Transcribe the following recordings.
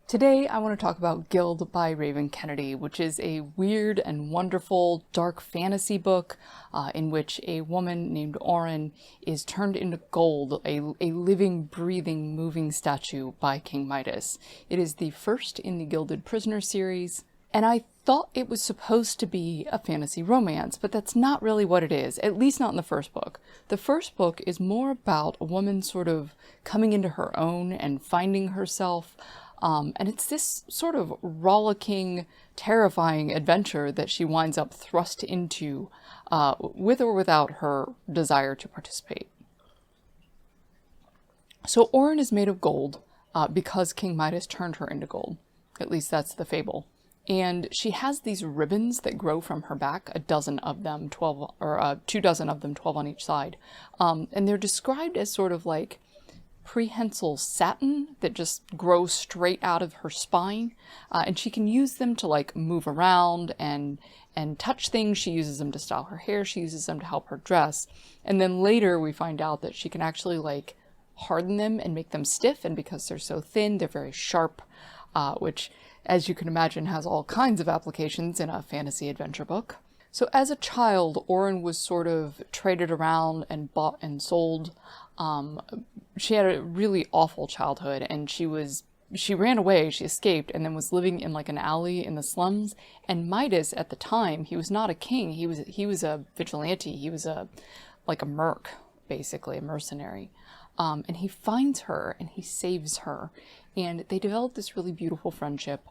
Today, I want to talk about Gild by Raven Kennedy, which is a weird and wonderful dark fantasy book in which a woman named Oren is turned into gold, a living, breathing, moving statue by King Midas. It is the first in the Gilded Prisoner series, and I thought it was supposed to be a fantasy romance, but that's not really what it is, at least not in the first book. The first book is more about a woman sort of coming into her own and finding herself. And it's this sort of rollicking, terrifying adventure that she winds up thrust into, with or without her desire to participate. So Oren is made of gold, because King Midas turned her into gold. At least that's the fable. And she has these ribbons that grow from her back, a dozen of them, 12, or 24 of them, 12 on each side. And they're described as sort of like prehensile satin that just grows straight out of her spine, and she can use them to like move around and touch things. She uses them to style her hair, she uses them to help her dress, and then later we find out that she can actually like harden them and make them stiff, and because they're so thin they're very sharp, which, as you can imagine, has all kinds of applications in a fantasy adventure book. So as a child, Oren was sort of traded around and bought and sold. She had a really awful childhood, and she ran away, she escaped, and then was living in like an alley in the slums. And Midas, at the time, he was not a king, he was a vigilante, he was like a merc, basically, a mercenary. And he finds her and he saves her, and they develop this really beautiful friendship,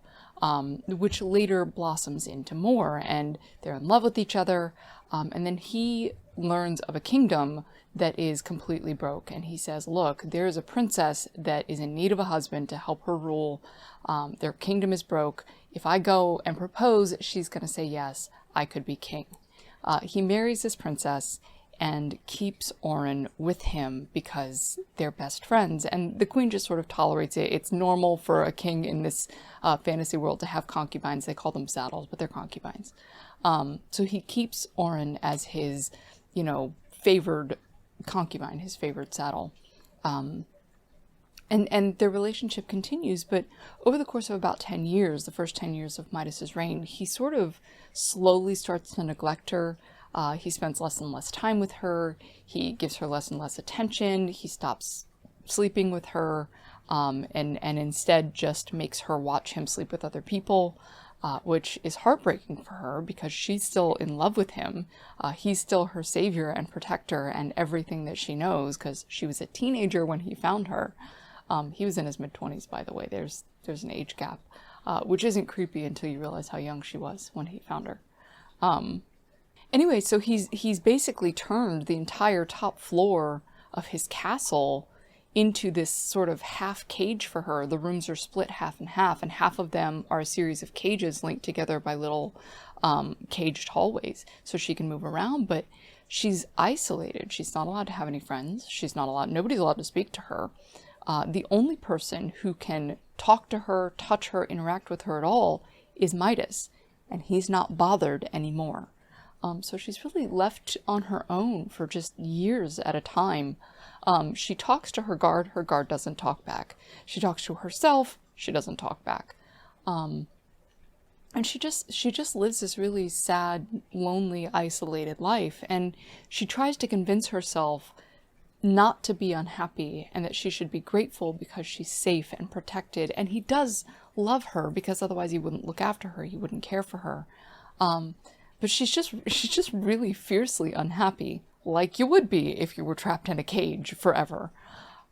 which later blossoms into more, and they're in love with each other. And then he learns of a kingdom that is completely broke, and he says, look, there is a princess that is in need of a husband to help her rule. Their kingdom is broke. If I go and propose, she's going to say yes, I could be king. He marries this princess and keeps Oren with him because they're best friends, and the queen just sort of tolerates it. It's normal for a king in this fantasy world to have concubines. They call them saddles, but they're concubines. So he keeps Oren as his, favored concubine, his favorite saddle. And their relationship continues, but over the course of about 10 years, the first 10 years of Midas's reign, he sort of slowly starts to neglect her. He spends less and less time with her. He gives her less and less attention. He stops sleeping with her, and instead just makes her watch him sleep with other people, which is heartbreaking for her because she's still in love with him. He's still her savior and protector and everything that she knows, because she was a teenager when he found her. He was in his mid-20s, by the way. There's an age gap, which isn't creepy until you realize how young she was when he found her. Anyway, so he's basically turned the entire top floor of his castle into this sort of half cage for her. The rooms are split half and half of them are a series of cages linked together by little caged hallways, so she can move around, but she's isolated. She's not allowed to have any friends. Nobody's allowed to speak to her. The only person who can talk to her, touch her, interact with her at all is Midas, and he's not bothered anymore. So she's really left on her own for just years at a time. She talks to her guard doesn't talk back. She talks to herself, she doesn't talk back. And she just lives this really sad, lonely, isolated life, and she tries to convince herself not to be unhappy and that she should be grateful because she's safe and protected, and he does love her because otherwise he wouldn't look after her, he wouldn't care for her. But she's just really fiercely unhappy, like you would be if you were trapped in a cage forever.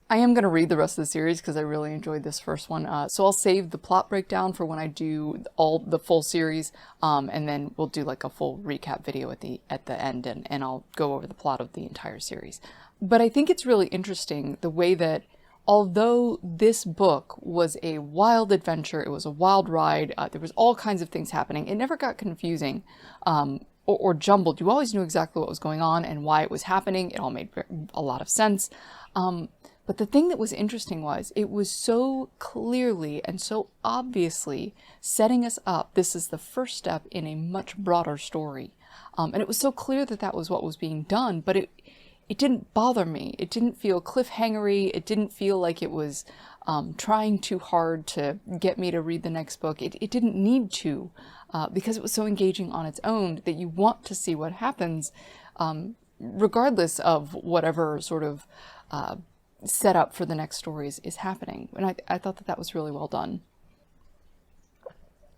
I am going to read the rest of the series because I really enjoyed this first one, so I'll save the plot breakdown for when I do the full series, and then we'll do like a full recap video at the end, and I'll go over the plot of the entire series. But I think it's really interesting the way that, although this book was a wild adventure, it was a wild ride, there was all kinds of things happening, it never got confusing or jumbled. You always knew exactly what was going on and why it was happening. It all made a lot of sense. But the thing that was interesting was it was so clearly and so obviously setting us up. This is the first step in a much broader story. And it was so clear that that was what was being done, but it didn't bother me. It didn't feel cliffhangery. It didn't feel like it was trying too hard to get me to read the next book. It didn't need to, because it was so engaging on its own that you want to see what happens, regardless of whatever sort of setup for the next stories is happening. And I thought that was really well done.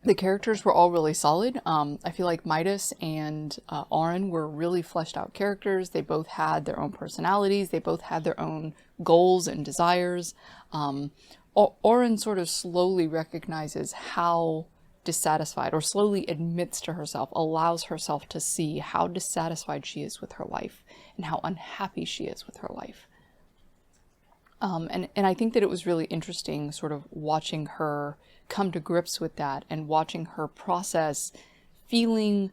The characters were all really solid. I feel like Midas and Auron were really fleshed out characters. They both had their own personalities. They both had their own goals and desires. Auron sort of slowly recognizes how dissatisfied, or slowly admits to herself, allows herself to see how dissatisfied she is with her life and how unhappy she is with her life. And I think that it was really interesting sort of watching her come to grips with that and watching her process feeling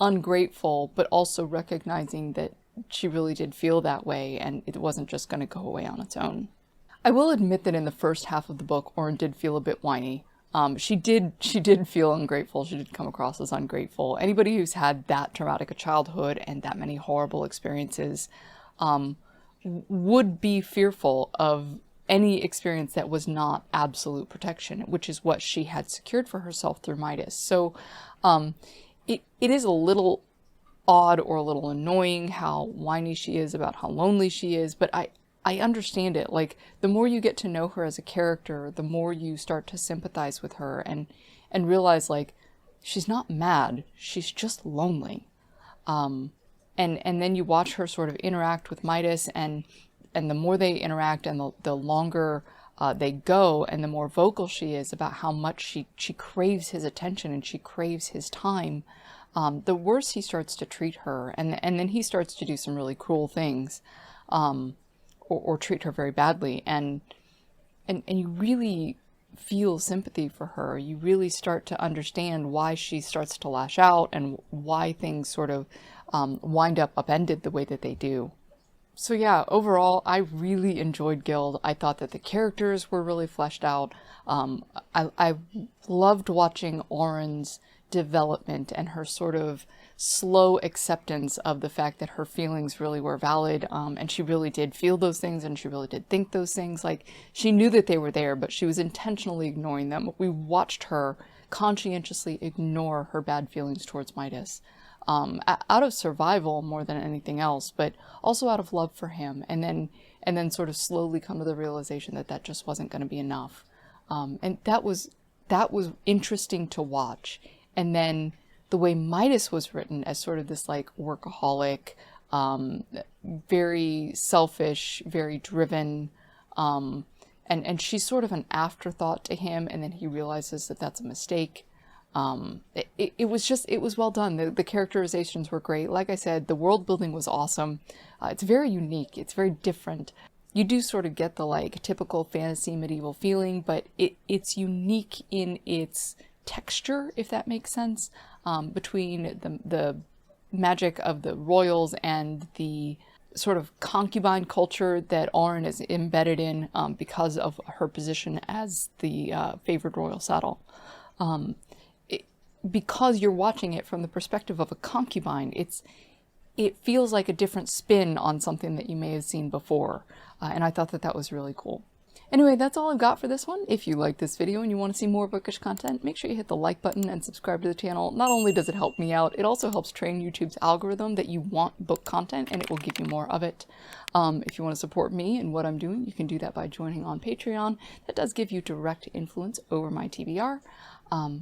ungrateful, but also recognizing that she really did feel that way and it wasn't just going to go away on its own. I will admit that in the first half of the book, Auron did feel a bit whiny. She did feel ungrateful. She did come across as ungrateful. Anybody who's had that traumatic a childhood and that many horrible experiences would be fearful of any experience that was not absolute protection, which is what she had secured for herself through Midas. So it is a little odd or a little annoying how whiny she is about how lonely she is, but I understand it. Like, the more you get to know her as a character, the more you start to sympathize with her and realize, like, she's not mad, she's just lonely. And then you watch her sort of interact with Midas, and the more they interact and the longer they go, and the more vocal she is about how much she craves his attention and she craves his time, the worse he starts to treat her. And then he starts to do some really cruel things, or treat her very badly. And you really feel sympathy for her. You really start to understand why she starts to lash out and why things sort of wind up upended the way that they do. So yeah, overall, I really enjoyed Gild. I thought that the characters were really fleshed out. I loved watching Auron's development and her sort of slow acceptance of the fact that her feelings really were valid, and she really did feel those things and she really did think those things. Like, she knew that they were there, but she was intentionally ignoring them. We watched her conscientiously ignore her bad feelings towards Midas, out of survival more than anything else, but also out of love for him, and then sort of slowly come to the realization that just wasn't going to be enough. And that was interesting to watch. And then the way Midas was written as sort of this like workaholic, very selfish, very driven, and she's sort of an afterthought to him, and then he realizes that that's a mistake. It was well done. The characterizations were great. Like I said, the world building was awesome. It's very unique. It's very different. You do sort of get the like typical fantasy medieval feeling, but it's unique in its texture, if that makes sense, between the magic of the royals and the sort of concubine culture that Auron is embedded in, because of her position as the favored royal saddle. Because you're watching it from the perspective of a concubine, it feels like a different spin on something that you may have seen before, and I thought that was really cool. Anyway, that's all I've got for this one. If you like this video and you want to see more bookish content, make sure you hit the like button and subscribe to the channel. Not only does it help me out, it also helps train YouTube's algorithm that you want book content, and it will give you more of it. If you want to support me and what I'm doing, you can do that by joining on Patreon. That does give you direct influence over my TBR.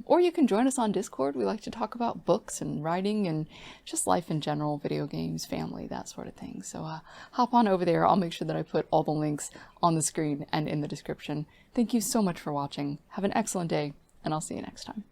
Or you can join us on Discord. We like to talk about books and writing and just life in general, video games, family, that sort of thing. So hop on over there. I'll make sure that I put all the links on the screen and in the description. Thank you so much for watching. Have an excellent day, and I'll see you next time.